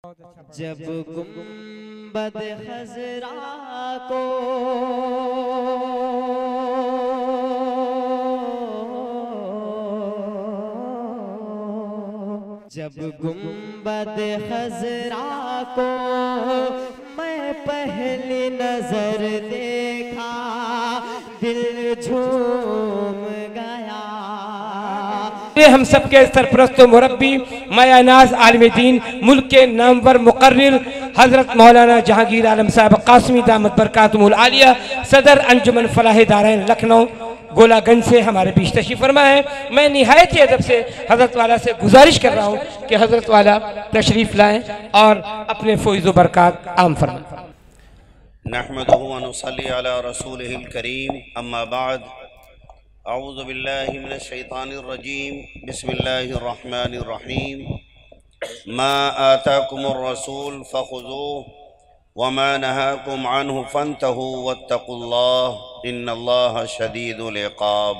جب گنبد خضرا کو جب گنبد خضرا کو میں پہلی نظر دیکھا دل جھوم گیا۔ ہم سب کے سرپرست و مربی مایا ناز عالم دین ملک کے نامور مقرر حضرت مولانا جہانگیر عالم صاحب قاسمی دامت برکاتہم العالیہ صدر انجمن فلاح دارین لکھنؤ گولہ گنج سے ہمارے بیچ تشریف فرما ہے۔ میں نہایت ہی ادب سے حضرت والا سے گزارش کر رہا ہوں کہ حضرت والا تشریف لائیں اور اپنے فیض و برکات عام فرمائیں۔ نحمدہ و نصلی علی رسولہ الکریم، اما بعد، اعوذ باللہ من الشیطان الرجیم، بسم اللہ الرحمن الرحیم۔ ما آتاکم الرسول فخذوہ وما نہاکم عنہ فانتہوا واتقوا اللہ ان اللہ شدید العقاب۔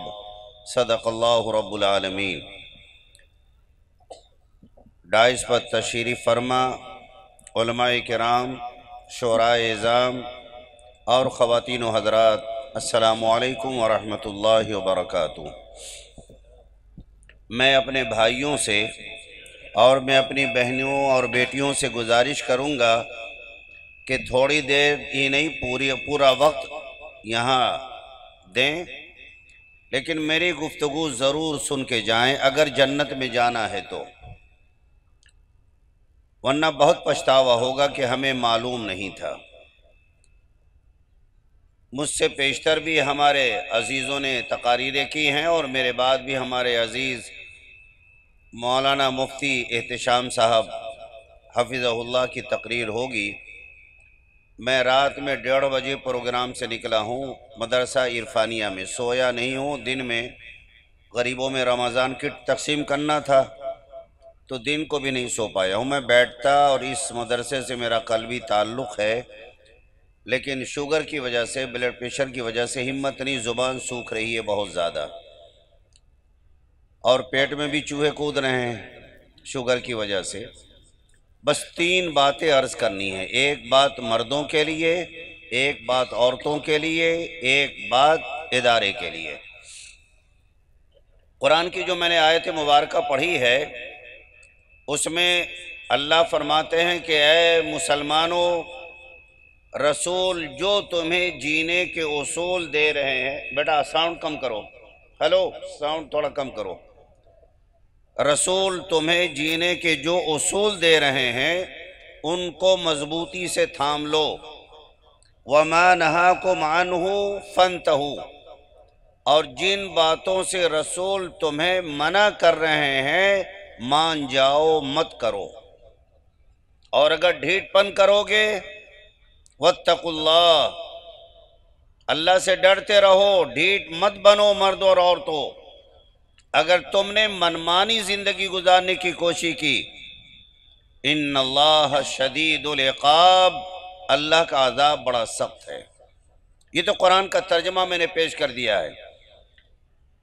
صدق اللہ رب العالمین۔ ڈائس پر تشریف فرما علماء کرام، شعراء اعظام اور خواتین و حضرات، السلام علیکم ورحمۃ اللہ وبرکاتہ۔ میں اپنے بھائیوں سے اور میں اپنی بہنوں اور بیٹیوں سے گزارش کروں گا کہ تھوڑی دیر ہی نہیں پورا وقت یہاں دیں، لیکن میری گفتگو ضرور سن کے جائیں اگر جنت میں جانا ہے تو، ورنہ بہت پچھتاوا ہوگا کہ ہمیں معلوم نہیں تھا۔ مجھ سے پیشتر بھی ہمارے عزیزوں نے تقاریریں کی ہیں اور میرے بعد بھی ہمارے عزیز مولانا مفتی احتشام صاحب حفظہ اللہ کی تقریر ہوگی۔ میں رات میں 1:30 بجے پروگرام سے نکلا ہوں مدرسہ عرفانیہ میں، سویا نہیں ہوں۔ دن میں غریبوں میں رمضان کٹ تقسیم کرنا تھا تو دن کو بھی نہیں سو پایا ہوں۔ میں بیٹھتا اور اس مدرسے سے میرا قلبی تعلق ہے، لیکن شوگر کی وجہ سے، بلڈ پریشر کی وجہ سے ہمت نہیں، زبان سوکھ رہی ہے بہت زیادہ، اور پیٹ میں بھی چوہے کود رہے ہیں شوگر کی وجہ سے۔ بس 3 باتیں عرض کرنی ہیں، ایک بات مردوں کے لیے، ایک بات عورتوں کے لیے، ایک بات ادارے کے لیے۔ قرآن کی جو میں نے آیت مبارکہ پڑھی ہے اس میں اللہ فرماتے ہیں کہ اے مسلمانوں، رسول جو تمہیں جینے کے اصول دے رہے ہیں، بیٹا ساؤنڈ کم کرو، ہیلو ساؤنڈ تھوڑا کم کرو، رسول تمہیں جینے کے جو اصول دے رہے ہیں ان کو مضبوطی سے تھام لو، وَمَا نَهَاكُمْ عَنْهُ فَانْتَهُوا، اور جن باتوں سے رسول تمہیں منع کر رہے ہیں مان جاؤ، مت کرو، اور اگر ڈھیٹ پن کرو گے وَاتَّقُوا اللَّهَ، اللہ سے ڈرتے رہو، ڈھیٹ مت بنو مرد اور عورتوں۔ اگر تم نے منمانی زندگی گزارنے کی کوشش کی، ان اللہ شدید العقاب، اللہ کا عذاب بڑا سخت ہے۔ یہ تو قرآن کا ترجمہ میں نے پیش کر دیا ہے۔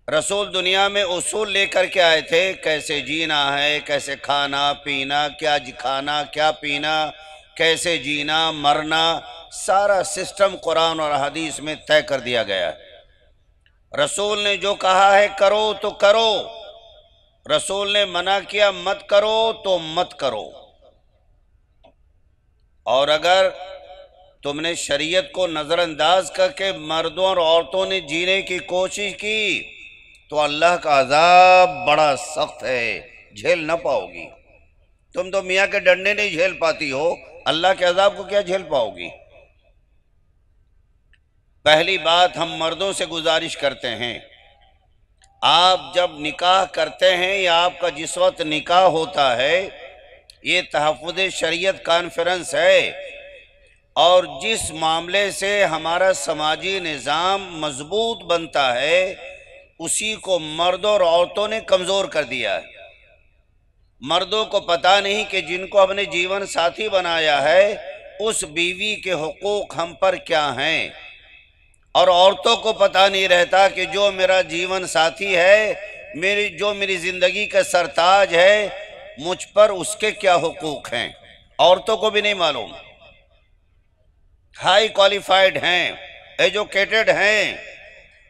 رسول دنیا میں اصول لے کر کے آئے تھے، کیسے جینا ہے، کیسے کھانا پینا، کیا کھانا کیا پینا، کیسے جینا مرنا، سارا سسٹم قرآن اور حدیث میں طے کر دیا گیا ہے۔ رسول نے جو کہا ہے کرو تو کرو، رسول نے منع کیا مت کرو تو مت کرو۔ اور اگر تم نے شریعت کو نظر انداز کر کے مردوں اور عورتوں نے جینے کی کوشش کی تو اللہ کا عذاب بڑا سخت ہے، جھیل نہ پاؤ گی۔ تم تو میاں کے ڈنڈے نہیں جھیل پاتی ہو، اللہ کے عذاب کو کیا جھیل پاؤ گی؟ پہلی بات ہم مردوں سے گزارش کرتے ہیں، آپ جب نکاح کرتے ہیں یا آپ کا جس وقت نکاح ہوتا ہے، یہ تحفظ شریعت کانفرنس ہے، اور جس معاملے سے ہمارا سماجی نظام مضبوط بنتا ہے اسی کو مردوں اور عورتوں نے کمزور کر دیا ہے۔ مردوں کو پتہ نہیں کہ جن کو ہم نے جیون ساتھی بنایا ہے اس بیوی کے حقوق ہم پر کیا ہیں، اور عورتوں کو پتہ نہیں رہتا کہ جو میرا جیون ساتھی ہے، جو میری زندگی کا سرتاج ہے، مجھ پر اس کے کیا حقوق ہیں۔ عورتوں کو بھی نہیں معلوم، ہائی کوالیفائڈ ہیں، ایجوکیٹڈ ہیں،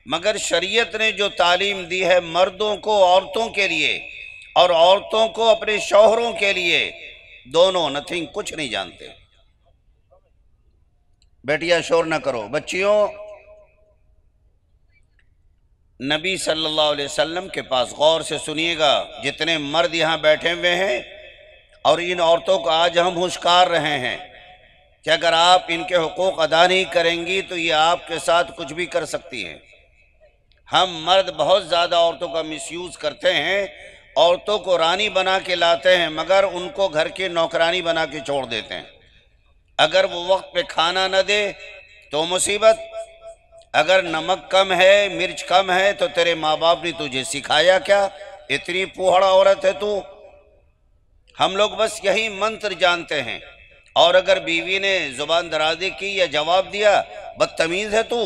مگر شریعت نے جو تعلیم دی ہے مردوں کو عورتوں کے لیے اور عورتوں کو اپنے شوہروں کے لیے، دونوں نتھنگ، کچھ نہیں جانتے۔ بیٹیاں شور نہ کرو۔ بچیوں، نبی صلی اللہ علیہ وسلم کے پاس غور سے سنیے گا، جتنے مرد یہاں بیٹھے ہوئے ہیں اور ان عورتوں کو آج ہم ہوشکار رہے ہیں کہ اگر آپ ان کے حقوق ادا نہیں کریں گی تو یہ آپ کے ساتھ کچھ بھی کر سکتی ہیں۔ ہم مرد بہت زیادہ عورتوں کا مس یوز کرتے ہیں، عورتوں کو رانی بنا کے لاتے ہیں مگر ان کو گھر کی نوکرانی بنا کے چھوڑ دیتے ہیں۔ اگر وہ وقت پہ کھانا نہ دے تو مصیبت، اگر نمک کم ہے، مرچ کم ہے تو تیرے ماں باپ نے تجھے سکھایا کیا؟ اتنی پوہڑا عورت ہے تو۔ ہم لوگ بس یہی منتر جانتے ہیں، اور اگر بیوی نے زبان درازی کی یا جواب دیا بدتمیز ہے تو،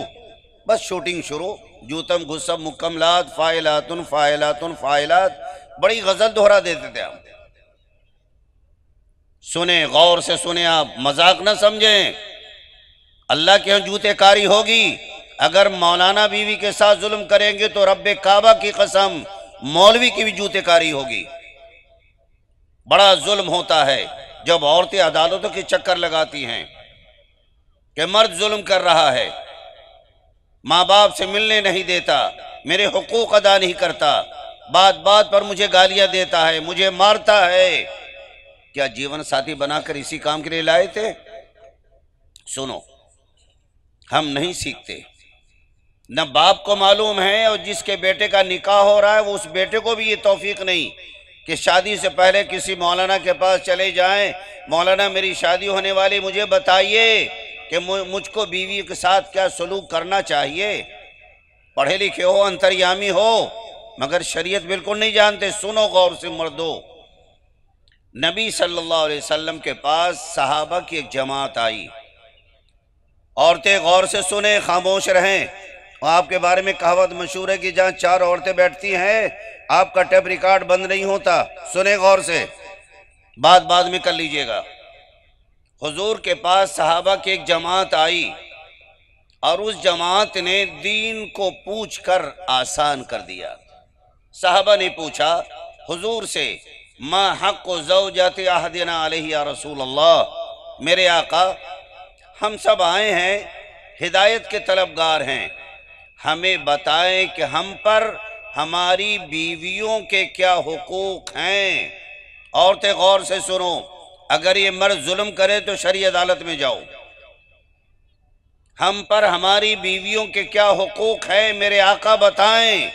بس شوٹنگ شروع، جوتم غصب مکملات فاعلاتن فاعلاتن فاعلات، بڑی غزل دہرا دیتے تھے ہم۔ سنیں، غور سے سنیں، آپ مذاق نہ سمجھیں، اللہ کے ہاں جوتے کاری ہوگی۔ اگر مولانا بیوی کے ساتھ ظلم کریں گے تو رب کعبہ کی قسم مولوی کی بھی جوتے کاری ہوگی۔ بڑا ظلم ہوتا ہے جب عورتیں عدالتوں کے چکر لگاتی ہیں کہ مرد ظلم کر رہا ہے، ماں باپ سے ملنے نہیں دیتا، میرے حقوق ادا نہیں کرتا، بات بات پر مجھے گالیاں دیتا ہے، مجھے مارتا ہے۔ کیا جیون ساتھی بنا کر اسی کام کے لیے لائے تھے؟ سنو، ہم نہیں سیکھتے، نہ باپ کو معلوم ہے، اور جس کے بیٹے کا نکاح ہو رہا ہے وہ اس بیٹے کو بھی یہ توفیق نہیں کہ شادی سے پہلے کسی مولانا کے پاس چلے جائیں، مولانا میری شادی ہونے والی، مجھے بتائیے کہ مجھ کو بیوی کے ساتھ کیا سلوک کرنا چاہیے۔ پڑھے لکھے ہو، انتریامی ہو، مگر شریعت بالکل نہیں جانتے۔ سنو غور سے مردو، نبی صلی اللہ علیہ وسلم کے پاس صحابہ کی ایک جماعت آئی۔ عورتیں غور سے سنیں، خاموش رہیں۔ آپ کے بارے میں کہاوت مشہور ہے کہ جہاں 4 عورتیں بیٹھتی ہیں آپ کا ٹیپ ریکارڈ بند نہیں ہوتا۔ سنیں غور سے، بات بعد میں کر لیجئے گا۔ حضور کے پاس صحابہ کی ایک جماعت آئی اور اس جماعت نے دین کو پوچھ کر آسان کر دیا۔ صحابہ نے پوچھا حضور سے، ما حق زوجات احدنا علیہ یا رسول اللہ، میرے آقا ہم سب آئے ہیں، ہدایت کے طلبگار ہیں، ہمیں بتائیں کہ ہم پر ہماری بیویوں کے کیا حقوق ہیں۔ عورتیں غور سے سنو، اگر یہ مرد ظلم کرے تو شرعی عدالت میں جاؤ۔ ہم پر ہماری بیویوں کے کیا حقوق ہیں، میرے آقا بتائیں۔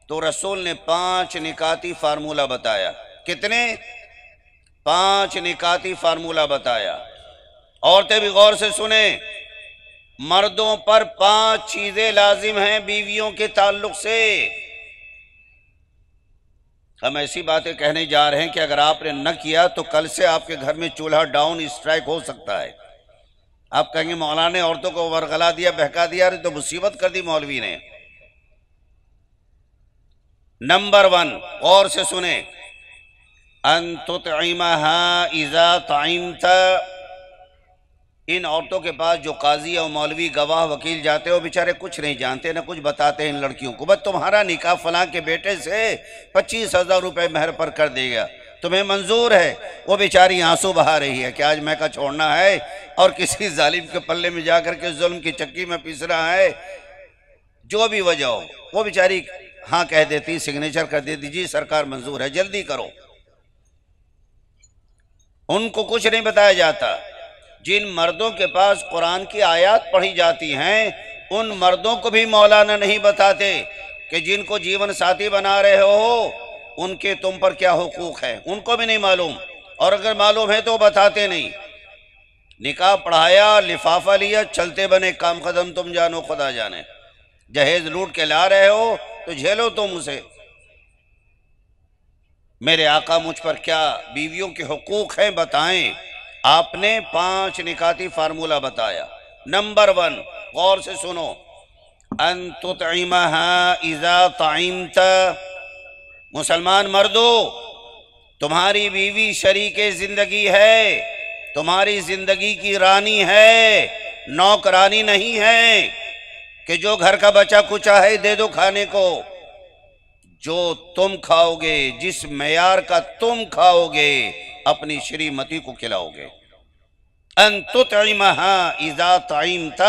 تو رسول نے 5 نکاتی فارمولہ بتایا۔ کتنے؟ 5 نکاتی فارمولہ بتایا۔ عورتیں بھی غور سے سنیں، مردوں پر 5 چیزیں لازم ہیں بیویوں کے تعلق سے۔ ہم ایسی باتیں کہنے جا رہے ہیں کہ اگر آپ نے نہ کیا تو کل سے آپ کے گھر میں چولہا ڈاؤن اسٹرائک ہو سکتا ہے۔ آپ کہیں گے مولانا نے عورتوں کو ورغلا دیا، بہکا دیا، تو مصیبت کر دی مولوی نے۔ نمبر 1، غور سے سنیں، ان تطعمها اذا طعمت۔ ان عورتوں کے پاس جو قاضی اور مولوی گواہ وکیل جاتے ہو، بیچارے کچھ نہیں جانتے، نہ کچھ بتاتے ہیں ان لڑکیوں کو، بس تمہارا نکاح فلاں کے بیٹے سے 25,000 روپے مہر پر کر دے گا، تمہیں منظور ہے؟ وہ بیچاری آنسو بہا رہی ہے کہ آج میں کا چھوڑنا ہے اور کسی ظالم کے پلے میں جا کر کے ظلم کی چکی میں پیس رہا ہے۔ جو بھی وجہ ہو، وہ بیچاری ہاں کہہ دیتی، سگنیچر کر دیتی، جی سرکار منظور ہے، جلدی کرو۔ ان کو کچھ نہیں بتایا جاتا۔ جن مردوں کے پاس قرآن کی آیات پڑھی جاتی ہیں ان مردوں کو بھی مولانا نہیں بتاتے کہ جن کو جیون ساتھی بنا رہے ہو ان کے تم پر کیا حقوق ہیں، ان کو بھی نہیں معلوم، اور اگر معلوم ہے تو بتاتے نہیں۔ نکاح پڑھایا، لفافہ لیا، چلتے بنے کام قدم، تم جانو خدا جانے۔ جہیز لوٹ کے لا رہے ہو تو جھیلو تم اسے۔ میرے آقا مجھ پر کیا بیویوں کے حقوق ہیں بتائیں۔ آپ نے 5 نکاتی فارمولہ بتایا۔ نمبر 1، غور سے سنو، ان تطعمها اذا طعمت۔ مسلمان مردو، تمہاری بیوی شریک زندگی ہے، تمہاری زندگی کی رانی ہے، نوکرانی نہیں ہے کہ جو گھر کا بچہ کچا ہے دے دو کھانے کو۔ جو تم کھاؤ گے، جس معیار کا تم کھاؤ گے، اپنی شریمتی کو کھلاؤ گے۔ ان تطعمہا اذا طعمت،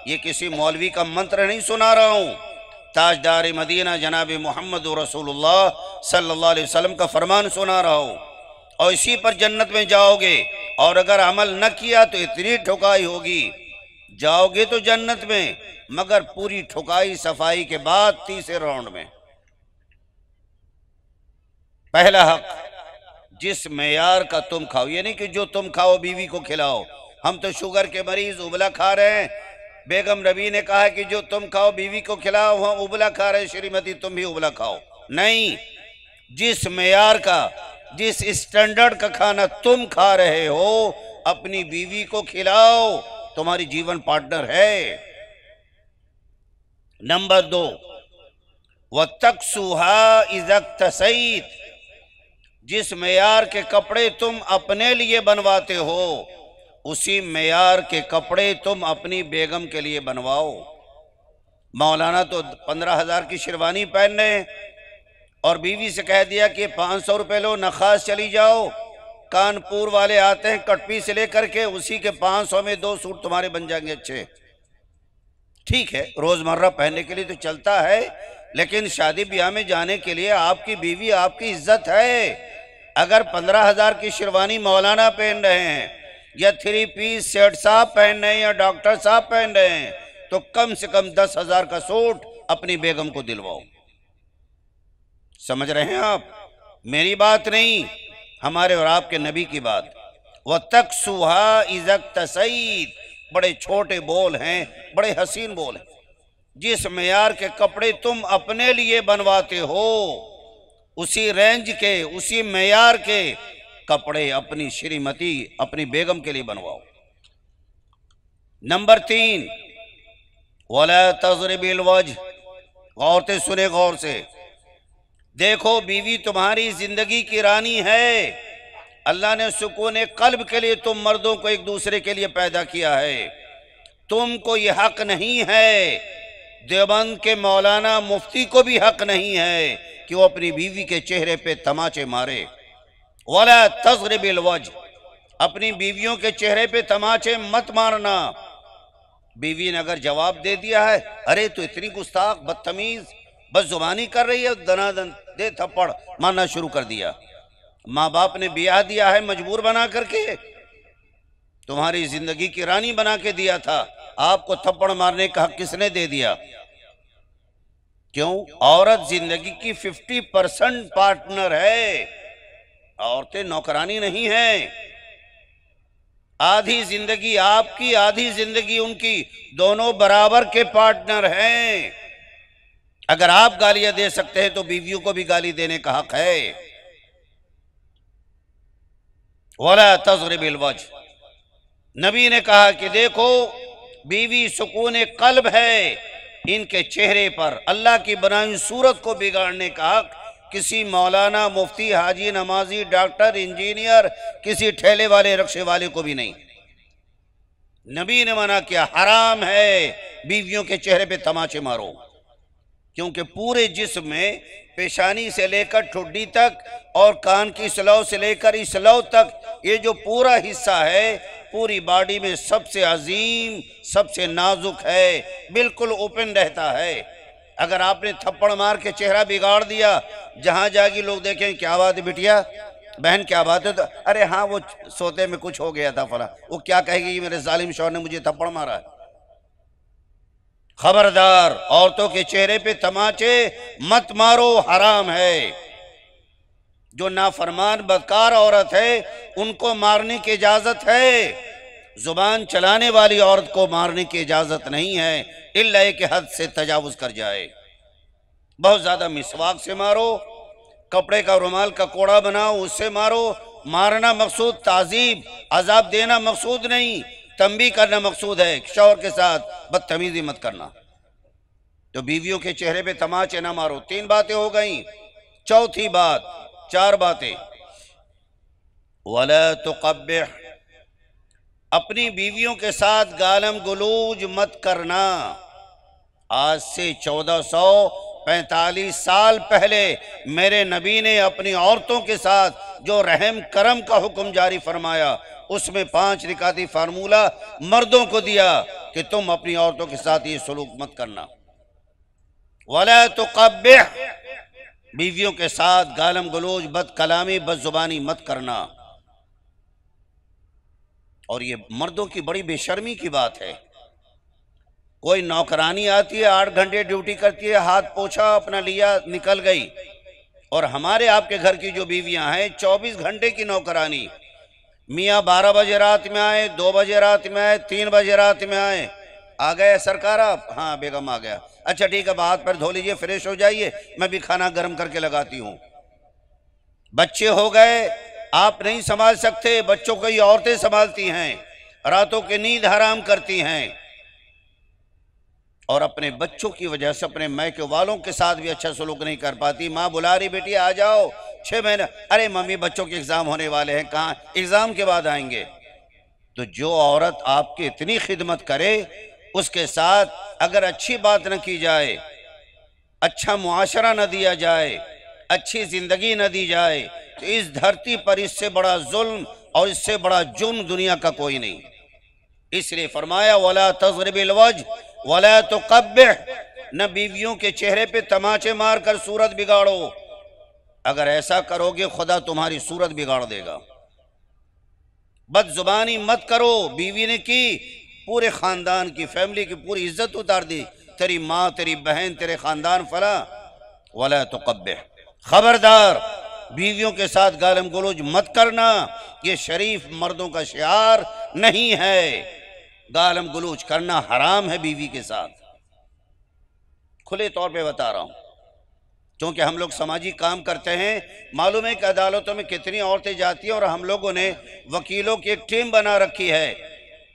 یہ کسی مولوی کا منتر نہیں سنا رہا ہوں، تاجدار مدینہ جناب محمد رسول اللہ صلی اللہ علیہ وسلم کا فرمان سنا رہا ہوں، اور اسی پر جنت میں جاؤ گے۔ اور اگر عمل نہ کیا تو اتنی ٹھکائی ہوگی، جاؤ گے تو جنت میں مگر پوری ٹھکائی صفائی کے بعد تیسرے راؤنڈ میں۔ پہلا حق، جس معیار کا تم کھاؤ، یہ نہیں کہ جو تم کھاؤ بیوی کو کھلاؤ۔ ہم تو شوگر کے مریض ابلا کھا رہے ہیں، بیگم ربی نے کہا کہ جو تم کھاؤ بیوی کو کھلاؤ، ہم ابلا کھا رہے ہیں، شریمتی تم بھی ابلا کھاؤ۔ نہیں، جس معیار کا، جس اسٹینڈرڈ کا کھانا تم کھا رہے ہو اپنی بیوی کو کھلاؤ، تمہاری جیون پارٹنر ہے۔ نمبر 2، وَتَكْسُوهَا إِذَا اكْتَسَيْتَ، جس معیار کے کپڑے تم اپنے لیے بنواتے ہو اسی معیار کے کپڑے تم اپنی بیگم کے لیے بنواؤ۔ مولانا تو 15,000 کی شیروانی پہن رہے ہیں اور بیوی سے کہہ دیا کہ 500 روپے لو، نخاس چلی جاؤ، کانپور والے آتے ہیں کٹ پیس لے کر کے، اسی کے 500 میں 2 سوٹ تمہارے بن جائیں گے اچھے۔ ٹھیک ہے، روزمرہ پہننے کے لیے تو چلتا ہے، لیکن شادی بیاہ میں جانے کے لیے آپ کی بیوی آپ کی عزت ہے۔ اگر 15,000 کی شیروانی مولانا پہن رہے ہیں یا 3 پیس سیٹ صاحب پہن رہے ہیں یا ڈاکٹر صاحب پہن رہے ہیں تو کم سے کم 10,000 کا سوٹ اپنی بیگم کو دلواؤ۔ سمجھ رہے ہیں آپ؟ میری بات نہیں، ہمارے اور آپ کے نبی کی بات۔ وَتَكْسُوهَا إِذَا اكْتَسَيْتَ، بڑے چھوٹے بول ہیں، بڑے حسین بول ہیں۔ جس معیار کے کپڑے تم اپنے لیے بنواتے ہو اسی رینج کے، اسی معیار کے کپڑے اپنی شریمتی، اپنی بیگم کے لیے بنواؤ۔ نمبر 3، وَلَا تَضْرِبِ الْوَجْهِ، عورتیں سنیں غور سے، دیکھو بیوی تمہاری زندگی کی رانی ہے، اللہ نے سکون قلب کے لیے تم مردوں کو ایک دوسرے کے لیے پیدا کیا ہے۔ تم کو یہ حق نہیں ہے، دیوبند کے مولانا مفتی کو بھی حق نہیں ہے کہ وہ اپنی بیوی کے چہرے پہ تماچے مارے۔ وَلَا تَضْرِبِ الْوَجْهِ، اپنی بیویوں کے چہرے پہ تماچے مت مارنا۔ بیوی نے اگر جواب دے دیا ہے، ارے تو اتنی گستاخ، بدتمیز، بس زبانی کر رہی ہے، دنادن دے تھپڑ مارنا شروع کر دیا۔ ماں باپ نے بیاہ دیا ہے مجبور بنا کر کے، تمہاری زندگی کی رانی بنا کے دیا تھا، آپ کو تھپڑ مارنے کا حق کس نے دے دیا؟ کیوں؟ عورت زندگی کی 50% پارٹنر ہے، عورتیں نوکرانی نہیں ہیں۔ آدھی زندگی آپ کی، آدھی زندگی ان کی، دونوں برابر کے پارٹنر ہیں۔ اگر آپ گالیاں دے سکتے ہیں تو بیویوں کو بھی گالی دینے کا حق ہے۔ وَلَا تَضْرِبِ الْوَجْهِ، نبی نے کہا کہ دیکھو بیوی سکون قلب ہے، ان کے چہرے پر اللہ کی بنائی صورت کو بگاڑنے کا حق کسی مولانا، مفتی، حاجی، نمازی، ڈاکٹر، انجینئر، کسی ٹھیلے والے، رکشے والے کو بھی نہیں۔ نبی نے منع کیا، حرام ہے بیویوں کے چہرے پہ تماچے مارو، کیونکہ پورے جسم میں پیشانی سے لے کر ٹھڈی تک اور کان کی سلو سے لے کر اس لو تک، یہ جو پورا حصہ ہے پوری باڈی میں سب سے عظیم، سب سے نازک ہے، بالکل اوپن رہتا ہے۔ اگر آپ نے تھپڑ مار کے چہرہ بگاڑ دیا، جہاں جاگی لوگ دیکھیں کیا بات ہے بٹیا، بہن کیا بات ہے، تو ارے ہاں وہ سوتے میں کچھ ہو گیا تھا فلاں، وہ کیا کہے گی، میرے ظالم شوہر نے مجھے تھپڑ مارا ہے۔ خبردار، عورتوں کے چہرے پہ تماچے مت مارو، حرام ہے۔ جو نافرمان بدکار عورت ہے ان کو مارنے کی اجازت ہے، زبان چلانے والی عورت کو مارنے کی اجازت نہیں ہے، الا کہ حد سے تجاوز کر جائے۔ بہت زیادہ مسواک سے مارو، کپڑے کا رومال کا کوڑا بناؤ اس سے مارو، مارنا مقصود تعذیب، عذاب دینا مقصود نہیں، تنبیہ کرنا مقصود ہے۔ شوہر کے ساتھ بدتمیزی مت کرنا۔ تو بیویوں کے چہرے پہ تماچے نہ مارو۔ 3 باتیں ہو گئیں، چوتھی بات، 4 باتیں۔ ولا تقبح، اپنی بیویوں کے ساتھ گالم گلوج مت کرنا۔ آج سے 1445 سال پہلے میرے نبی نے اپنی عورتوں کے ساتھ جو رحم کرم کا حکم جاری فرمایا، اس میں 5 رکعتی فارمولہ مردوں کو دیا کہ تم اپنی عورتوں کے ساتھ یہ سلوک مت کرنا۔ ولا تقبح، بیویوں کے ساتھ گالم گلوج، بد کلامی، بد زبانی مت کرنا۔ اور یہ مردوں کی بڑی بے شرمی کی بات ہے۔ کوئی نوکرانی آتی ہے، 8 گھنٹے ڈیوٹی کرتی ہے، ہاتھ پوچھا، اپنا لیا، نکل گئی۔ اور ہمارے آپ کے گھر کی جو بیویاں ہیں 24 گھنٹے کی نوکرانی، میاں 12 بجے رات میں آئے، 2 بجے رات میں آئے، 3 بجے رات میں آئے، آ گئے سرکار آپ؟ ہاں بیگم آ گیا، اچھا ٹھیک ہے، ہاتھ پر دھو لیجئے، فریش ہو جائیے، میں بھی کھانا گرم کر کے لگاتی ہوں۔ بچے ہو گئے، آپ نہیں سنبھال سکتے، بچوں کو یہ عورتیں سنبھالتی ہیں، راتوں کی نیند حرام کرتی ہیں، اور اپنے بچوں کی وجہ سے اپنے میکے والوں کے ساتھ بھی اچھا سلوک نہیں کر پاتی۔ ماں بلا رہی، بیٹی آ جاؤ، 6 مہینے، ارے ممی بچوں کے ایگزام ہونے والے ہیں، کہاں ایگزام کے بعد آئیں گے۔ تو جو عورت آپ کی اتنی خدمت کرے، اس کے ساتھ اگر اچھی بات نہ کی جائے، اچھا معاشرہ نہ دیا جائے، اچھی زندگی نہ دی جائے، تو اس دھرتی پر اس سے بڑا ظلم اور اس سے بڑا جرم دنیا کا کوئی نہیں۔ اس لیے فرمایا وَلَا تَضْرِبِ الْوَجْهَ وَلَا تُقَبِّحْ، نہ بیویوں کے چہرے پہ تماچے مار کر صورت بگاڑو۔ اگر ایسا کرو گے خدا تمہاری صورت بگاڑ دے گا۔ بد زبانی مت کرو، بیوی نے کی، پورے خاندان کی، فیملی کی پوری عزت اتار دی، تیری ماں، تیری بہن، تیرے خاندان فلاں۔ وَلَا تُقَبِّحْ، خبردار بیویوں کے ساتھ گالم گلوج مت کرنا، یہ شریف مردوں کا شعار نہیں ہے۔ گالم گلوج کرنا حرام ہے بیوی کے ساتھ، کھلے طور پہ بتا رہا ہوں، کیونکہ ہم لوگ سماجی کام کرتے ہیں، معلوم ہے کہ عدالتوں میں کتنی عورتیں جاتی ہیں، اور ہم لوگوں نے وکیلوں کی ایک ٹیم بنا رکھی ہے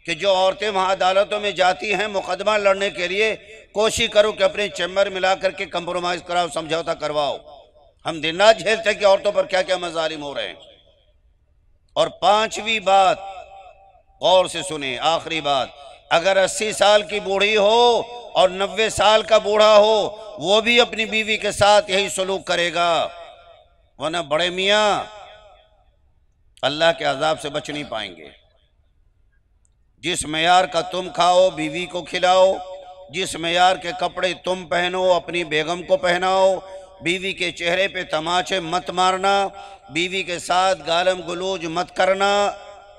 کہ جو عورتیں وہاں عدالتوں میں جاتی ہیں مقدمہ لڑنے کے لیے، کوشش کرو کہ اپنے چیمبر ملا کر کے کمپرومائز کراؤ، سمجھوتا کرواؤ۔ ہم دن رات جھیلتے ہیں کہ عورتوں پر کیا کیا مظالم ہو رہے ہیں۔ اور 5ویں بات، غور سے سنیں، آخری بات، اگر 80 سال کی بوڑھی ہو اور 90 سال کا بوڑھا ہو، وہ بھی اپنی بیوی کے ساتھ یہی سلوک کرے گا، ورنہ بڑے میاں اللہ کے عذاب سے بچ نہیں پائیں گے۔ جس معیار کا تم کھاؤ بیوی کو کھلاؤ، جس معیار کے کپڑے تم پہنو اپنی بیگم کو پہناؤ، بیوی کے چہرے پہ تماچے مت مارنا، بیوی کے ساتھ گالم گلوج مت کرنا۔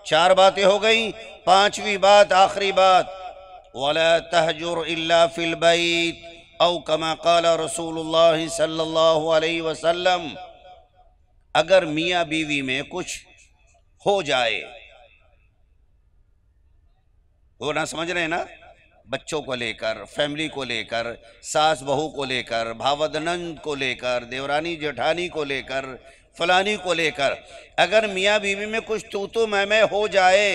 4 باتیں ہو گئیں، 5ویں بات، آخری بات، وَلَا تَهْجُرْ إِلَّا فِي الْبَيْتِ أَوْ كَمَا قَالَ رسول اللہ صلی اللہ علیہ وسلم، اگر میاں بیوی میں کچھ ہو جائے، وہ نہ سمجھ رہے ہیں نا، بچوں کو لے کر، فیملی کو لے کر، ساس بہو کو لے کر، بھاود نند کو لے کر، دیورانی جٹھانی کو لے کر، فلانی کو لے کر، اگر میاں بیوی میں کچھ تو میں ہو جائے،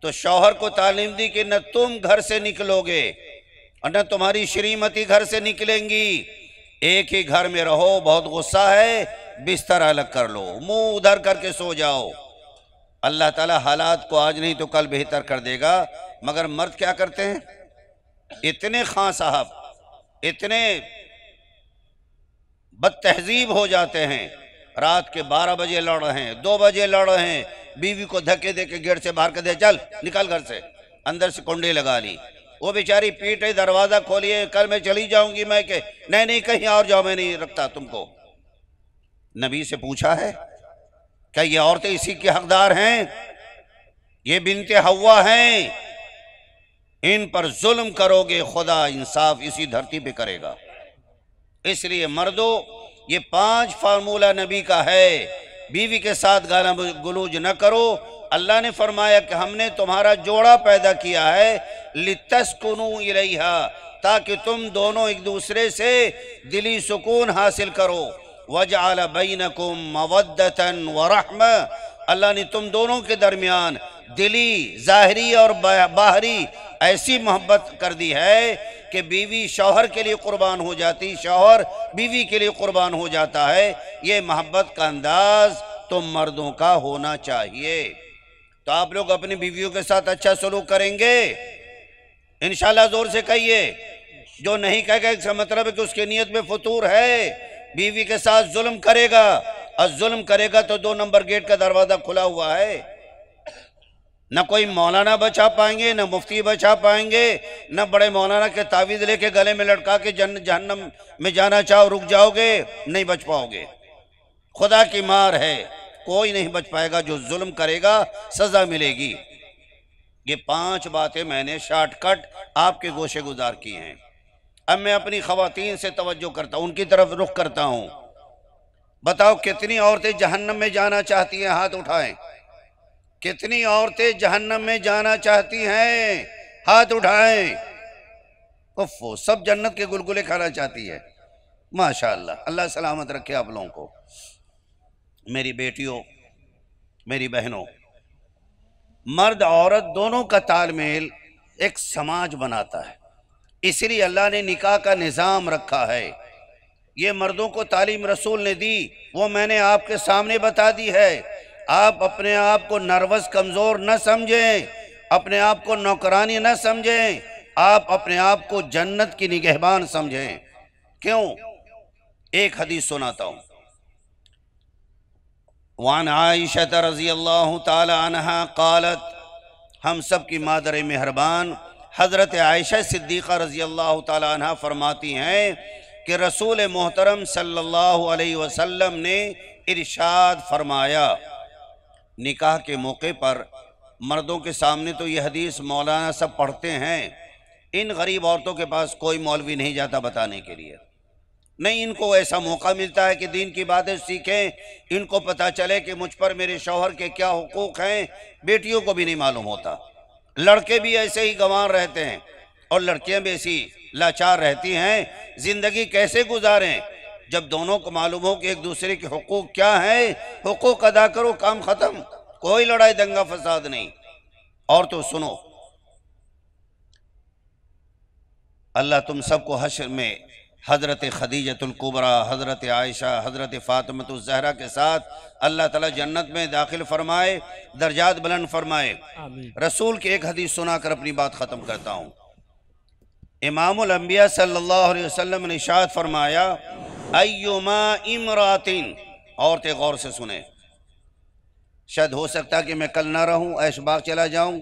تو شوہر کو تعلیم دی کہ نہ تم گھر سے نکلو گے اور نہ تمہاری شریمتی گھر سے نکلیں گی، ایک ہی گھر میں رہو، بہت غصہ ہے بستر الگ کر لو، منہ ادھر کر کے سو جاؤ، اللہ تعالیٰ حالات کو آج نہیں تو کل بہتر کر دے گا۔ مگر مرد کیا کرتے ہیں؟ اتنے خان صاحب، اتنے بد تہذیب ہو جاتے ہیں، رات کے 12 بجے لڑ رہے ہیں، 2 بجے لڑ رہے ہیں، بیوی کو دھکے دے کے گیٹ سے باہر کر دے، چل نکل گھر سے، اندر سے کنڈی لگا لی، وہ بیچاری پیٹے، دروازہ کھولیے، کل میں چلی جاؤں گی، میں کہ نہیں کہیں اور جاؤ، میں نہیں رکھتا تم کو۔ نبی سے پوچھا ہے کیا یہ عورتیں اسی کی حقدار ہیں؟ یہ بنت حوا ہیں، ان پر ظلم کرو گے خدا انصاف اسی دھرتی پہ کرے گا۔ اس لیے مردو، یہ 5 فارمولہ نبی کا ہے، بیوی کے ساتھ گالم گلوج نہ کرو۔ اللہ نے فرمایا کہ ہم نے تمہارا جوڑا پیدا کیا ہے لِتَسْكُنُوا إِلَيْهَا، تاکہ تم دونوں ایک دوسرے سے دلی سکون حاصل کرو۔ وَجَعَلَ بَيْنَكُمْ مَوَدَّةً وَرَحْمَةً، اللہ نے تم دونوں کے درمیان دلی، ظاہری اور باہری ایسی محبت کر دی ہے کہ بیوی شوہر کے لیے قربان ہو جاتی، شوہر بیوی کے لیے قربان ہو جاتا ہے۔ یہ محبت کا انداز تو مردوں کا ہونا چاہیے۔ تو آپ لوگ اپنی بیویوں کے ساتھ اچھا سلوک کریں گے انشاءاللہ؟ زور سے کہیے۔ جو نہیں کہے گا اس کا مطلب ہے کہ اس کی نیت میں فطور ہے، بیوی کے ساتھ ظلم کرے گا، اور ظلم کرے گا تو 2 نمبر گیٹ کا دروازہ کھلا ہوا ہے۔ نہ کوئی مولانا بچا پائیں گے، نہ مفتی بچا پائیں گے، نہ بڑے مولانا کے تعویذ لے کے گلے میں لٹکا کے جہنم میں جانا چاہو رک جاؤ گے، نہیں بچ پاؤ گے۔ خدا کی مار ہے، کوئی نہیں بچ پائے گا۔ جو ظلم کرے گا سزا ملے گی۔ یہ 5 باتیں میں نے شارٹ کٹ آپ کے گوشے گزار کی ہیں۔ اب میں اپنی خواتین سے توجہ کرتا ہوں، ان کی طرف رخ کرتا ہوں۔ بتاؤ کتنی عورتیں جہنم میں جانا چاہتی ہیں؟ ہاتھ اٹھائیں۔ کتنی عورتیں جہنم میں جانا چاہتی ہیں؟ ہاتھ اٹھائیں۔ اوفو، سب جنت کے گلگلے کھانا چاہتی ہے۔ ماشاءاللہ، اللہ سلامت رکھے آپ لوگوں کو۔ میری بیٹیوں، میری بہنوں، مرد عورت دونوں کا تال میل ایک سماج بناتا ہے، اس لیے اللہ نے نکاح کا نظام رکھا ہے۔ یہ مردوں کو تعلیم رسول نے دی، وہ میں نے آپ کے سامنے بتا دی ہے۔ آپ اپنے آپ کو نروس کمزور نہ سمجھیں، اپنے آپ کو نوکرانی نہ سمجھیں، آپ اپنے آپ کو جنت کی نگہبان سمجھیں۔ کیوں؟ ایک حدیث سناتا ہوں۔ وعن عائشہ رضی اللہ تعالی عنہا قالت، ہم سب کی مادر مہربان حضرت عائشہ صدیقہ رضی اللہ تعالی عنہا فرماتی ہیں کہ رسول محترم صلی اللہ علیہ وسلم نے ارشاد فرمایا، نکاح کے موقع پر مردوں کے سامنے تو یہ حدیث مولانا سب پڑھتے ہیں، ان غریب عورتوں کے پاس کوئی مولوی نہیں جاتا بتانے کے لیے، نہیں ان کو ایسا موقع ملتا ہے کہ دین کی باتیں سیکھیں، ان کو پتہ چلے کہ مجھ پر میرے شوہر کے کیا حقوق ہیں۔ بیٹیوں کو بھی نہیں معلوم ہوتا، لڑکے بھی ایسے ہی گنوار رہتے ہیں اور لڑکیاں بھی ایسی لاچار رہتی ہیں۔ زندگی کیسے گزاریں جب دونوں کو معلوم ہو کہ ایک دوسرے کے حقوق کیا ہیں؟ حقوق ادا کرو، کام ختم، کوئی لڑائی دنگا فساد نہیں۔ اور تو سنو، اللہ تم سب کو حشر میں حضرت خدیجۃ الکبریٰ، حضرت عائشہ، حضرت فاطمہ الزہرا کے ساتھ اللہ تعالیٰ جنت میں داخل فرمائے، درجات بلند فرمائے۔ رسول کی ایک حدیث سنا کر اپنی بات ختم کرتا ہوں۔ امام الانبیاء صلی اللہ علیہ وسلم نے ارشاد فرمایا، ایما امرات، عورتیں غور سے سنیں، شاید ہو سکتا کہ میں کل نہ رہوں، عیش باغ چلا جاؤں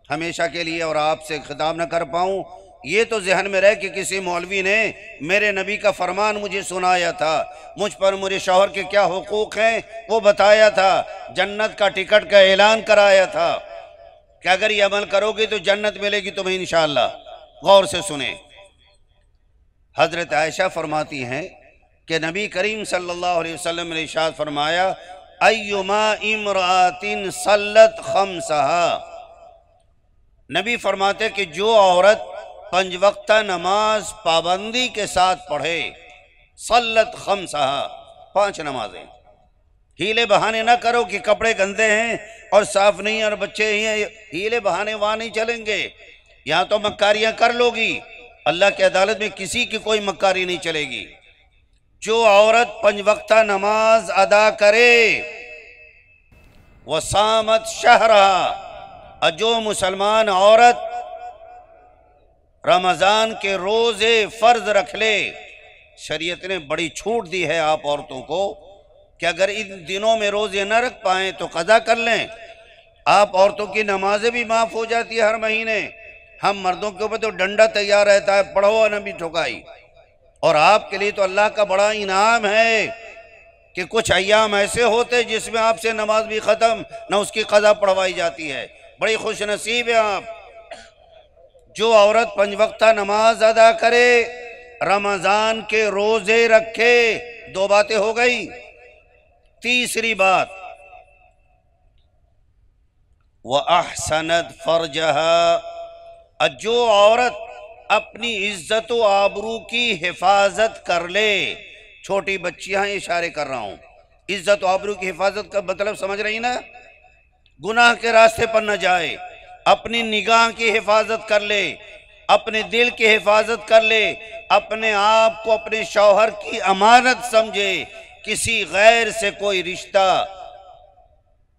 ہمیشہ کے لیے اور آپ سے خطاب نہ کر پاؤں، یہ تو ذہن میں رہے کہ کسی مولوی نے میرے نبی کا فرمان مجھے سنایا تھا، مجھ پر میرے شوہر کے کیا حقوق ہیں وہ بتایا تھا، جنت کا ٹکٹ کا اعلان کرایا تھا کہ اگر یہ عمل کرو گے تو جنت ملے گی تمہیں انشاءاللہ۔ غور سے سنیں، حضرت عائشہ فرماتی ہیں کہ نبی کریم صلی اللہ علیہ وسلم نے ارشاد فرمایا، ایما امرات صلت خمسہا، نبی فرماتے کہ جو عورت 5 وقتہ نماز پابندی کے ساتھ پڑھے، صلت خمسہا، 5 نمازیں، ہیلے بہانے نہ کرو کہ کپڑے گندے ہیں اور صاف نہیں اور بچے ہی ہیں، ہیلے بہانے وہاں نہیں چلیں گے، یہاں تو مکاریاں کر لو گی، اللہ کی عدالت میں کسی کی کوئی مکاری نہیں چلے گی۔ جو عورت 5 وقتہ نماز ادا کرے، وصامت شہرہا، اور جو مسلمان عورت رمضان کے روزے فرض رکھ لے، شریعت نے بڑی چھوٹ دی ہے آپ عورتوں کو کہ اگر ان دنوں میں روزے نہ رکھ پائیں تو قضا کر لیں۔ آپ عورتوں کی نمازیں بھی معاف ہو جاتی ہے ہر مہینے، ہم مردوں کے اوپر تو ڈنڈا تیار رہتا ہے، پڑھو نہ بھی ٹھکائی، اور آپ کے لیے تو اللہ کا بڑا انعام ہے کہ کچھ ایام ایسے ہوتے جس میں آپ سے نماز بھی ختم نہ اس کی قضا پڑھوائی جاتی ہے، بڑی خوش نصیب ہیں آپ۔ جو عورت 5 وقتہ نماز ادا کرے، رمضان کے روزے رکھے، 2 باتیں ہو گئی۔ تیسری بات، وَأَحْسَنَتْ فَرْجَهَا، جو عورت اپنی عزت و آبرو کی حفاظت کر لے، چھوٹی بچیاں اشارے کر رہا ہوں، عزت و آبرو کی حفاظت کا مطلب سمجھ رہی نا، گناہ کے راستے پر نہ جائے، اپنی نگاہ کی حفاظت کر لے، اپنے دل کی حفاظت کر لے، اپنے آپ کو اپنے شوہر کی امانت سمجھے، کسی غیر سے کوئی رشتہ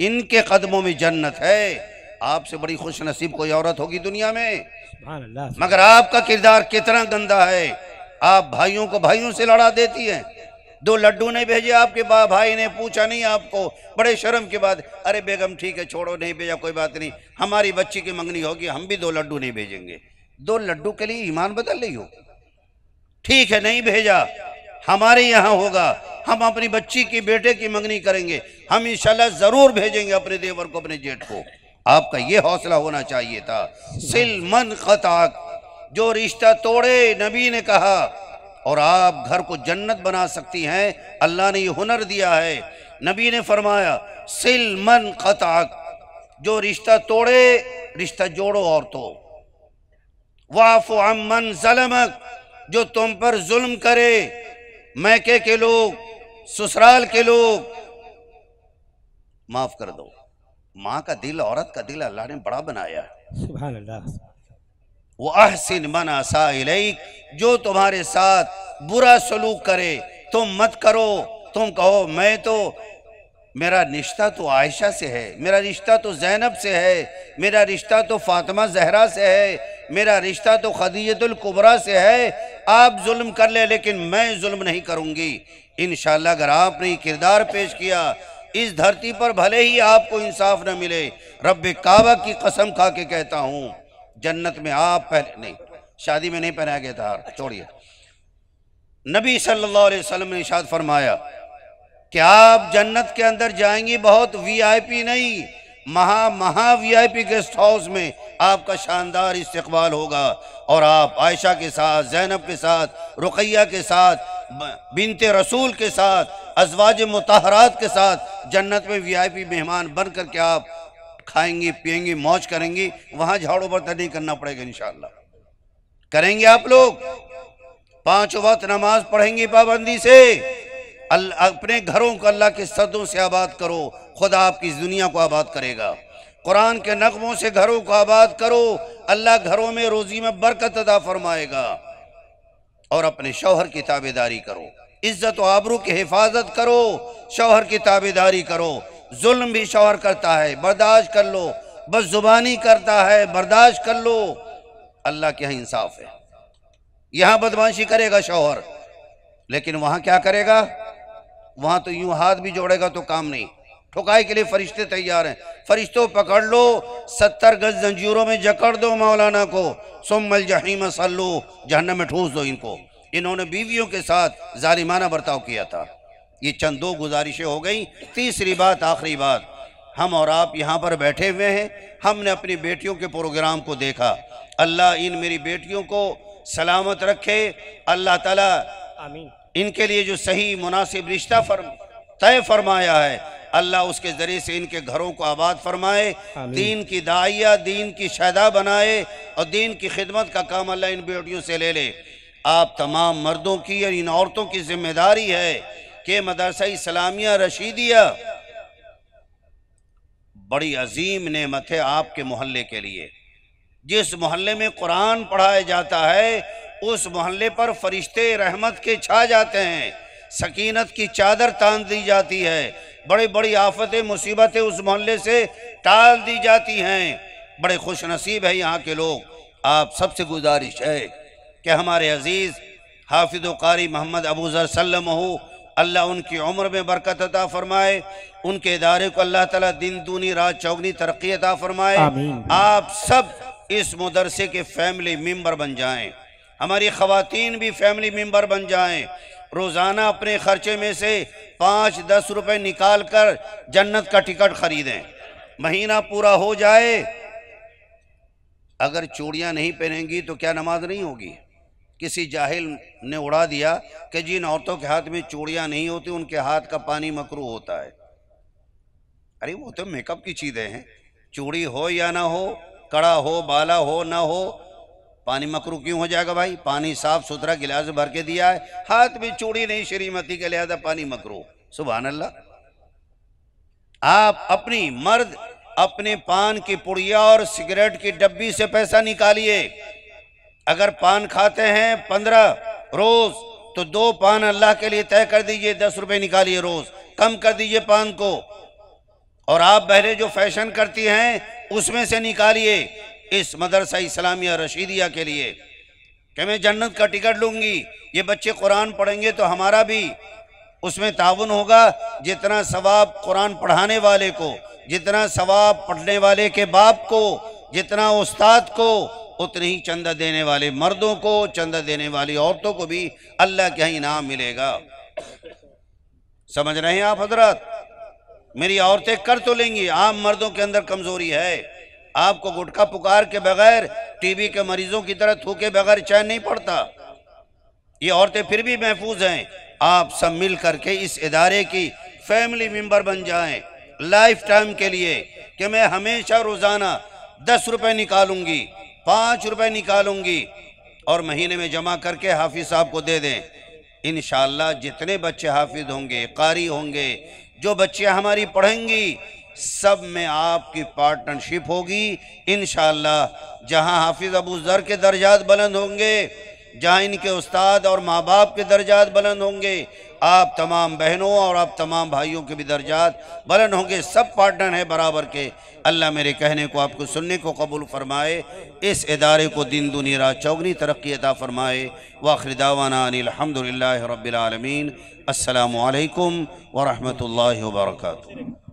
ان کے قدموں میں جنت ہے۔ آپ سے بڑی خوش نصیب کوئی عورت ہوگی دنیا میں؟ سبحان اللہ۔ مگر آپ کا کردار کتنا گندا ہے، آپ بھائیوں کو بھائیوں سے لڑا دیتی ہیں۔ 2 لڈو نہیں بھیجے آپ کے بھائی نے، پوچھا نہیں آپ کو، بڑے شرم کی بات، ارے بیگم ٹھیک ہے چھوڑو، نہیں بھیجا کوئی بات نہیں، ہماری بچی کی منگنی ہوگی ہم بھی 2 لڈو نہیں بھیجیں گے۔ 2 لڈو کے لیے ایمان بدل رہی ہو؟ ٹھیک ہے نہیں بھیجا، ہمارے یہاں ہوگا، ہم اپنی بچی کی بیٹے کی منگنی کریں گے، ہم انشاءاللہ ضرور بھیجیں گے اپنے دیور کو، اپنے جیٹ کو۔ آپ کا یہ حوصلہ ہونا چاہیے تھا۔ سل من قطعک، جو رشتہ توڑے، نبی نے کہا، اور آپ گھر کو جنت بنا سکتی ہیں، اللہ نے یہ ہنر دیا ہے۔ نبی نے فرمایا سل من قطعک، جو رشتہ توڑے رشتہ جوڑو عورتوں۔ واعف عن من ظلمک، جو تم پر ظلم کرے، میکے کے لوگ، سسرال کے لوگ، معاف کر دو۔ ماں کا دل، عورت کا دل اللہ نے بڑا بنایا ہے۔ سبحان اللہ۔ وَأَحْسِنْ مَنْ أَسَاءَ إِلَيْكَ، جو تمہارے ساتھ برا سلوک کرے تم مت کرو، تم کہو میں تو، میرا رشتہ تو عائشہ سے ہے، میرا رشتہ تو زینب سے ہے، میرا رشتہ تو فاطمہ زہرا سے ہے، میرا رشتہ تو خدیجۃ الکبریٰ سے ہے، آپ ظلم کر لیں لیکن میں ظلم نہیں کروں گی۔ انشاءاللہ اگر آپ نے یہ کردار پیش کیا، اس دھرتی پر بھلے ہی آپ کو انصاف نہ ملے، رب کعبہ کی قسم کھا کے کہتا ہوں جنت میں آپ پہلے نہیں، شادی میں نہیں پہنایا گیا تھا، چھوڑیے۔ نبی صلی اللہ علیہ وسلم نے ارشاد فرمایا کہ آپ جنت کے اندر جائیں گی، بہت وی آئی پی نہیں، مہا وی آئی پی گیسٹ ہاؤس میں آپ کا شاندار استقبال ہوگا، اور آپ عائشہ کے ساتھ، زینب کے ساتھ، رقیہ کے ساتھ، بنت رسول کے ساتھ، ازواج مطہرات کے ساتھ جنت میں وی آئی پی مہمان بن کر کے آپ کھائیں گی، پیئیں گی، موج کریں گی، وہاں جھاڑو برتن نہیں کرنا پڑے گا انشاءاللہ۔ کریں گے آپ لوگ، 5 وقت نماز پڑھیں گی پابندی سے، اپنے گھروں کو اللہ کے صدوں سے آباد کرو، خدا آپ کی دنیا کو آباد کرے گا۔ قرآن کے نغموں سے گھروں کو آباد کرو، اللہ گھروں میں روزی میں برکت عطا فرمائے گا۔ اور اپنے شوہر کی تابعداری کرو، عزت و آبرو کی حفاظت کرو، شوہر کی تابعداری کرو۔ ظلم بھی شوہر کرتا ہے، برداشت کر لو، بس زبانی کرتا ہے، برداشت کر لو۔ اللہ کے ہاں انصاف ہے، یہاں بدمعاشی کرے گا شوہر، لیکن وہاں کیا کرے گا؟ وہاں تو یوں ہاتھ بھی جوڑے گا تو کام نہیں، ٹھکائی کے لیے فرشتے تیار ہیں، فرشتوں پکڑ لو، 70 گز زنجیروں میں جکڑ دو مولانا کو، ثم الجحیم صلو، جہنم میں ٹھوس دو ان کو۔ انہوں نے بیویوں کے ساتھ ظالمانہ برتاؤ کیا تھا۔ یہ چند 2 گزارشیں ہو گئیں، تیسری بات، آخری بات، ہم اور آپ یہاں پر بیٹھے ہوئے ہیں، ہم نے اپنی بیٹیوں کے پروگرام کو دیکھا، اللہ ان میری بیٹیوں کو سلامت رکھے، اللہ تعالیٰ آمین۔ ان کے لیے جو صحیح مناسب رشتہ طے فرمایا ہے، اللہ اس کے ذریعے سے ان کے گھروں کو آباد فرمائے، آمین۔ دین کی داعیہ، دین کی شہداء بنائے، اور دین کی خدمت کا کام اللہ ان بیٹیوں سے لے لے۔ آپ تمام مردوں کی اور ان عورتوں کی ذمہ داری ہے کہ مدرسہ اسلامیہ رشیدیہ بڑی عظیم نعمت ہے آپ کے محلے کے لیے۔ جس محلے میں قرآن پڑھایا جاتا ہے، اس محلے پر فرشتے رحمت کے چھا جاتے ہیں، سکینت کی چادر تان دی جاتی ہے، بڑی بڑی آفتیں، مصیبتیں اس محلے سے ٹال دی جاتی ہیں۔ بڑے خوش نصیب ہے یہاں کے لوگ۔ آپ سب سے گزارش ہے کہ ہمارے عزیز حافظ و قاری محمد ابو ذر سلمہ، اللہ ان کی عمر میں برکت عطا فرمائے، ان کے ادارے کو اللہ تعالیٰ دن دونی رات چوگنی ترقی عطا فرمائے۔ آمین۔ آپ سب اس مدرسے کے فیملی ممبر بن جائیں، ہماری خواتین بھی فیملی ممبر بن جائیں، روزانہ اپنے خرچے میں سے 5-10 روپے نکال کر جنت کا ٹکٹ خریدیں، مہینہ پورا ہو جائے۔ اگر چوڑیاں نہیں پہنیں گی تو کیا نماز نہیں ہوگی؟ کسی جاہل نے اڑا دیا کہ جن عورتوں کے ہاتھ میں چوڑیاں نہیں ہوتی ان کے ہاتھ کا پانی مکروہ ہوتا ہے۔ ارے وہ تو میک اپ کی چیزیں ہیں، چوڑی ہو یا نہ ہو، کڑا ہو، بالا ہو نہ ہو، پانی مکروہ کیوں ہو جائے گا بھائی؟ پانی صاف ستھرا گلاس بھر کے دیا ہے، ہاتھ میں چوڑی نہیں شریمتی کے لہذا پانی مکروہ۔ سبحان اللہ۔ آپ اپنی مرد اپنے پان کی پڑیا اور سگریٹ کی ڈبی سے پیسہ نکالیے۔ اگر پان کھاتے ہیں 15 روز تو 2 پان اللہ کے لیے طے کر دیجئے، 10 روپے نکالیے روز، کم کر دیجئے پان کو، اور آپ پہلے جو فیشن کرتی ہیں اس میں سے نکالیے اس مدرسہ اسلامیہ رشیدیہ کے لیے کہ میں جنت کا ٹکٹ لوں گی، یہ بچے قرآن پڑھیں گے تو ہمارا بھی اس میں تعاون ہوگا۔ جتنا ثواب قرآن پڑھانے والے کو، جتنا ثواب پڑھنے والے کے باپ کو، جتنا استاد کو، اتنی ہی چندہ دینے والے مردوں کو، چندہ دینے والی عورتوں کو بھی اللہ کے ہاں انعام ملے گا۔ سمجھ رہے ہیں آپ حضرات؟ میری عورتیں کر تو لیں گی، عام مردوں کے اندر کمزوری ہے۔ آپ کو گٹکا پکار کے بغیر، ٹی بی کے مریضوں کی طرح تھوکے بغیر چین نہیں پڑتا۔ یہ عورتیں پھر بھی محفوظ ہیں۔ آپ سب مل کر کے اس ادارے کی فیملی ممبر بن جائیں لائف ٹائم کے لیے، کہ میں ہمیشہ روزانہ 10 روپے نکالوں گی، 5 روپے نکالوں گی، اور مہینے میں جمع کر کے حافظ صاحب کو دے دیں۔ انشاءاللہ جتنے بچے حافظ ہوں گے، قاری ہوں گے، جو بچے ہماری پڑھیں گی، سب میں آپ کی پارٹنرشپ ہوگی انشاءاللہ۔ جہاں حافظ ابو ذر کے درجات بلند ہوں گے، جہاں ان کے استاد اور ماں باپ کے درجات بلند ہوں گے، آپ تمام بہنوں اور آپ تمام بھائیوں کے بھی درجات بلند ہوں گے۔ سب پارٹنر ہیں برابر کے۔ اللہ میرے کہنے کو، آپ کو سننے کو قبول فرمائے، اس ادارے کو دن دنیا رات چوگنی ترقی عطا فرمائے۔ وآخر دعوانا ان الحمدللہ رب العالمین۔ السلام علیکم ورحمۃ اللہ وبرکاتہ۔